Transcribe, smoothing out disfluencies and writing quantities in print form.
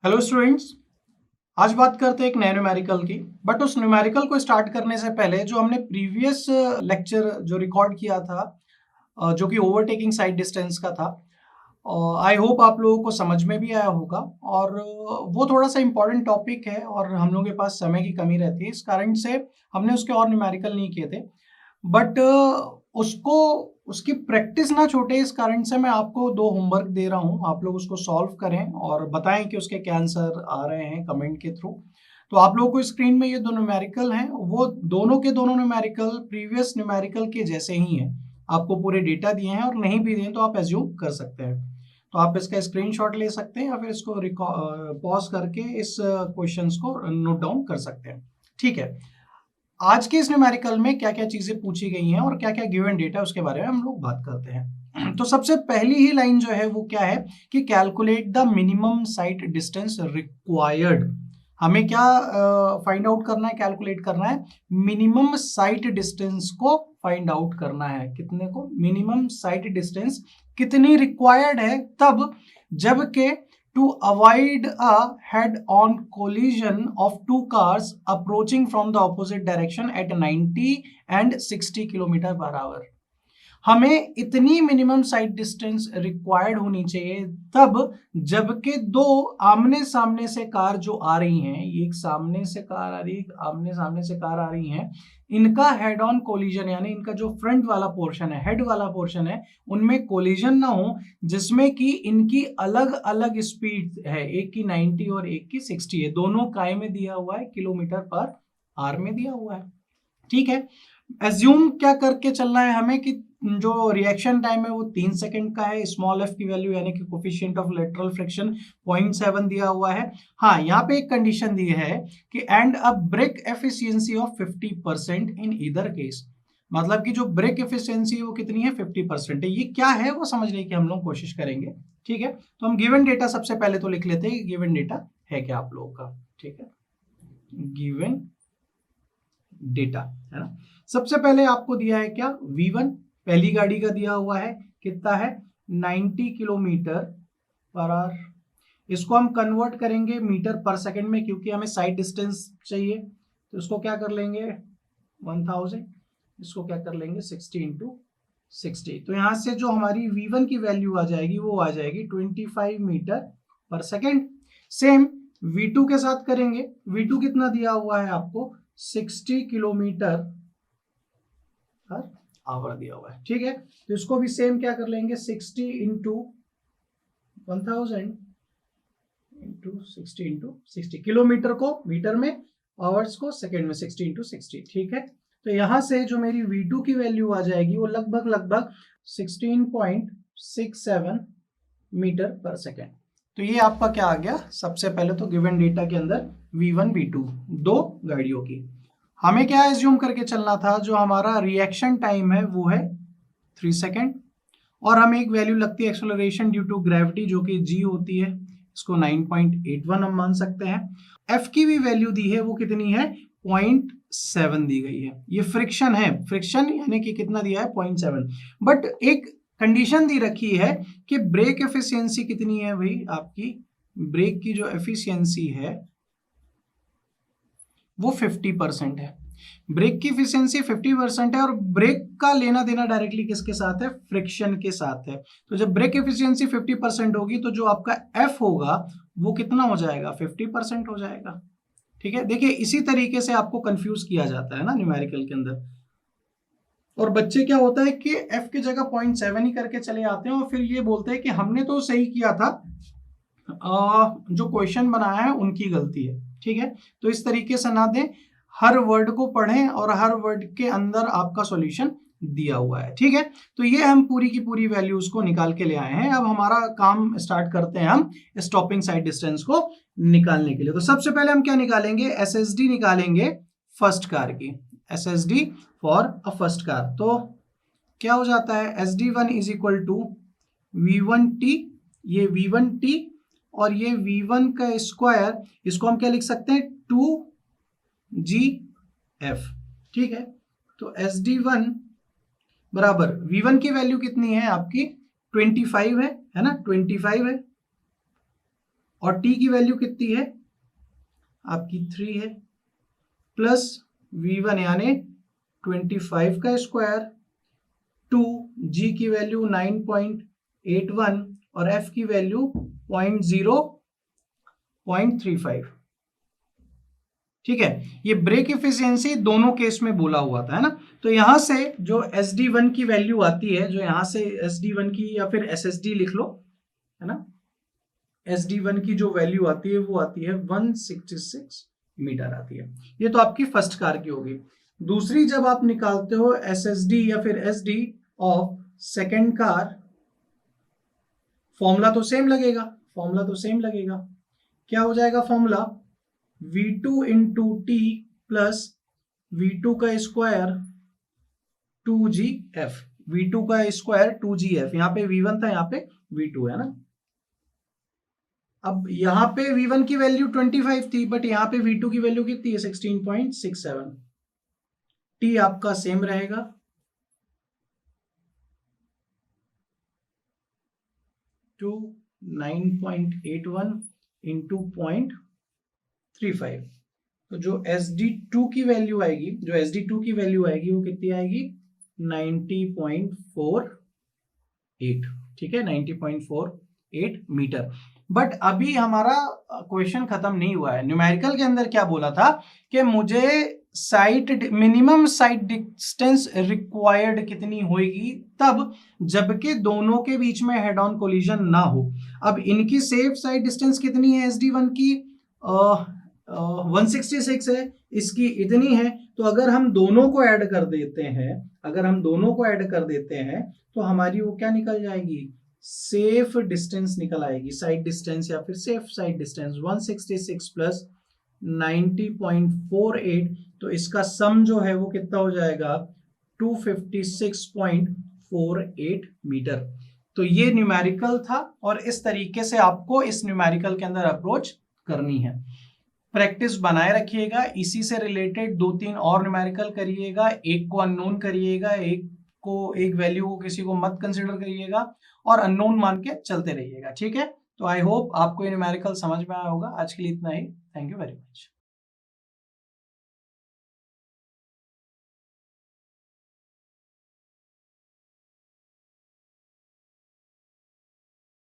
Hello students. आज बात करते हैं एक नए न्यूमेरिकल की। बट उस न्यूमेरिकल को स्टार्ट करने से पहले जो हमने प्रीवियस लेक्चर जो रिकॉर्ड किया था, जो कि ओवरटेकिंग साइड डिस्टेंस का था, आई होप आप लोगों को समझ में भी आया होगा। और वो थोड़ा सा इम्पोर्टेंट टॉपिक है और हम लोगों के पास समय की कमी रहती है, इस कारण से हमने उसके और न्यूमेरिकल नहीं किए थे। बट उसको उसकी प्रैक्टिस ना छूटे, इस कारण से मैं आपको दो होमवर्क दे रहा हूँ। आप लोग उसको सॉल्व करें और बताएं कि उसके क्या आंसर आ रहे हैं कमेंट के थ्रू। तो आप लोगों को स्क्रीन में ये दो न्यूमेरिकल हैं, वो दोनों के दोनों न्यूमेरिकल प्रीवियस न्यूमेरिकल के जैसे ही हैं। आपको पूरे डेटा दिए हैं और नहीं भी दिए तो आप एज्यूम कर सकते हैं। तो आप इसका स्क्रीनशॉट ले सकते हैं या फिर इसको पॉज करके इस क्वेश्चंस को नोट डाउन कर सकते हैं। ठीक है, आज के इस न्यूमेरिकल में क्या क्या चीजें पूछी गई हैं और क्या क्या गिवन डेटा उसके बारे में हम लोग बात करते हैं। तो सबसे पहली ही लाइन जो है वो क्या है कि calculate the minimum site distance required. हमें क्या फाइंड आउट करना है, कैलकुलेट करना है मिनिमम साइट डिस्टेंस को फाइंड आउट करना है। कितने को? मिनिमम साइट डिस्टेंस कितनी रिक्वायर्ड है तब जबकि to avoid a head-on collision of two cars approaching from the opposite direction at 90 and 60 kilometre per hour. हमें इतनी मिनिमम साइट डिस्टेंस रिक्वायर्ड होनी चाहिए तब जबकि दो आमने सामने से कार जो आ रही हैं, एक सामने से कार आ रही है, आमने सामने से कार आ रही हैं, इनका हेड ऑन कोलिजन यानी इनका जो फ्रंट वाला पोर्शन है, हेड वाला पोर्शन है, उनमें कोलिजन ना हो जिसमें कि इनकी अलग अलग स्पीड है, एक की 90 और एक की 60 है। दोनों काय में दिया हुआ है, किलोमीटर पर आवर में दिया हुआ है। ठीक है, एज्यूम क्या करके चलना है हमें कि जो रिएक्शन टाइम है वो 3 सेकंड का है। स्मॉल एफ की वैल्यू यानी कि कोफिशिएंट ऑफ लेटरल फ्रिक्शन 0.7 दिया हुआ है। हाँ, यहाँ पे एक कंडीशन दी है कि and a break efficiency of 50% in either case. मतलब कि जो ब्रेक एफिशिएंसी है वो कितनी है? 50% है। ये क्या है वो समझने की हम लोग कोशिश करेंगे। ठीक है, तो हम गिवन डेटा सबसे पहले तो लिख लेते हैं। गिवन डेटा है क्या आप लोगों का? ठीक है, गिवन डेटा है ना। सबसे पहले आपको दिया है क्या? V1 पहली गाड़ी का दिया हुआ है, कितना है? 90 किलोमीटर पर आवर। इसको हम कन्वर्ट करेंगे मीटर पर सेकंड में, क्योंकि हमें साइड डिस्टेंस चाहिए। तो इसको क्या कर लेंगे? 1000। इसको क्या कर लेंगे? 60 इंटू 60। तो यहां से जो हमारी V1 की वैल्यू आ जाएगी वो आ जाएगी 25 मीटर पर सेकेंड। सेम V2 के साथ करेंगे। V2 कितना दिया हुआ है आपको? 60 किलोमीटर पर आवर दिया हुआ है। ठीक है, तो इसको भी सेम क्या कर लेंगे? 60 इंटू 1000 इंटू 60 इंटू 60। किलोमीटर को मीटर में, आवर्स को सेकेंड में, 60 इंटू 60। ठीक है, तो यहां से जो मेरी V2 की वैल्यू आ जाएगी वो लगभग 16.67 मीटर पर सेकेंड। तो ये आपका क्या आ गया? सबसे पहले तो गिवन डेटा के अंदर V1 V2 दो गाड़ियों की। हमें क्या एज्यूम करके चलना था? जो हमारा रिएक्शन टाइम है वो है 3 सेकेंड और हमें एक वैल्यू लगती है एक्सेलरेशन ड्यू टू ग्रेविटी जो कि g होती है। इसको 9.81 हम मान सकते हैं। f की भी वैल्यू दी है, वो कितनी है? 0.7 दी गई है। ये फ्रिक्शन है, फ्रिक्शन यानी कि कितना दिया है? 0.7। बट एक कंडीशन दी रखी है कि ब्रेक एफिशिएंसी कितनी है भाई? आपकी ब्रेक की जो एफिशिएंसी है वो 50% है। ब्रेक की एफिशिएंसी 50% है और ब्रेक का लेना देना डायरेक्टली किसके साथ है? फ्रिक्शन के साथ है। तो जब ब्रेक एफिशिएंसी 50% होगी तो जो आपका एफ होगा वो कितना हो जाएगा? 50% हो जाएगा। ठीक है, देखिए इसी तरीके से आपको कंफ्यूज किया जाता है ना न्यूमेरिकल के अंदर। और बच्चे क्या होता है कि एफ की जगह 0.7 ही करके चले आते हैं और फिर ये बोलते हैं कि हमने तो सही किया था, जो क्वेश्चन बनाया है उनकी गलती है। ठीक है, तो इस तरीके से ना दें, हर वर्ड को पढ़ें और हर वर्ड के अंदर आपका सॉल्यूशन दिया हुआ है। ठीक है, तो ये हम पूरी की पूरी वैल्यूज को निकाल के ले आए हैं। अब हमारा काम स्टार्ट करते हैं हम स्टॉपिंग साइड डिस्टेंस को निकालने के लिए। तो सबसे पहले हम क्या निकालेंगे? एसएसडी निकालेंगे फर्स्ट कार की। SSD for a first car. तो क्या हो जाता है? SD1 is equal to V1T, ये V1T और ये V1 का स्क्वायर, इसको हम क्या लिख सकते हैं? 2GF। ठीक है, तो SD1 बराबर V1 की वैल्यू कितनी है आपकी? 25 है ना? 25 है और t की वैल्यू कितनी है आपकी 3 है, प्लस v1 यानी 25 का स्क्वायर, 2 g की वैल्यू 9.81 और f की वैल्यू 0.35। ठीक है, ये ब्रेक एफिशिएंसी दोनों केस में बोला हुआ था, है ना। तो यहां से जो SD1 की वैल्यू आती है, जो यहां से SD1 की या फिर SSD लिख लो, है ना, SD1 की जो वैल्यू आती है वो आती है 166 मीटर आती है। ये तो आपकी फर्स्ट कार की होगी। दूसरी जब आप निकालते हो SSD या फिर SD of second car, formula तो सेम लगेगा, क्या हो जाएगा formula, V2 into T plus V2 का स्क्वायर 2GF, V2 का स्क्वायर 2GF, यहाँ पे V1 था, यहाँ पे V2 है ना। अब यहाँ पे V1 की वैल्यू 25 थी, बट यहाँ पे V2 की वैल्यू कितनी है 16.67। T आपका सेम रहेगा, टू 9.81 इंटू 0.35। तो जो SD2 की वैल्यू आएगी, वो कितनी आएगी 90.48। ठीक है, 90.48 मीटर। बट अभी हमारा क्वेश्चन खत्म नहीं हुआ है। न्यूमेरिकल के अंदर क्या बोला था कि मुझे मिनिमम साइट डिस्टेंस रिक्वायर्ड कितनी होगी तब जबकि दोनों के बीच में हेड ऑन कोलिजन ना हो। अब इनकी सेफ साइट डिस्टेंस कितनी है SD1 की 166 है, इसकी इतनी है। तो अगर हम दोनों को ऐड कर देते हैं तो हमारी वो क्या निकल जाएगी, सेफ डिस्टेंस निकल आएगी, साइड डिस्टेंस या फिर सेफ साइड डिस्टेंस 166 प्लस 90.48। तो इसका सम जो है वो कितना हो जाएगा 256.48 मीटर। तो ये न्यूमेरिकल था और इस तरीके से आपको इस न्यूमेरिकल के अंदर अप्रोच करनी है। प्रैक्टिस बनाए रखिएगा, इसी से रिलेटेड 2-3 और न्यूमेरिकल करिएगा, एक को अननोन करिएगा, एक वैल्यू को किसी को मत कंसिडर करिएगा और अननोन मान के चलते रहिएगा। ठीक है, तो आई होप आपको ये न्यूमेरिकल समझ में आया होगा। आज के लिए इतना ही, थैंक यू वेरी मच।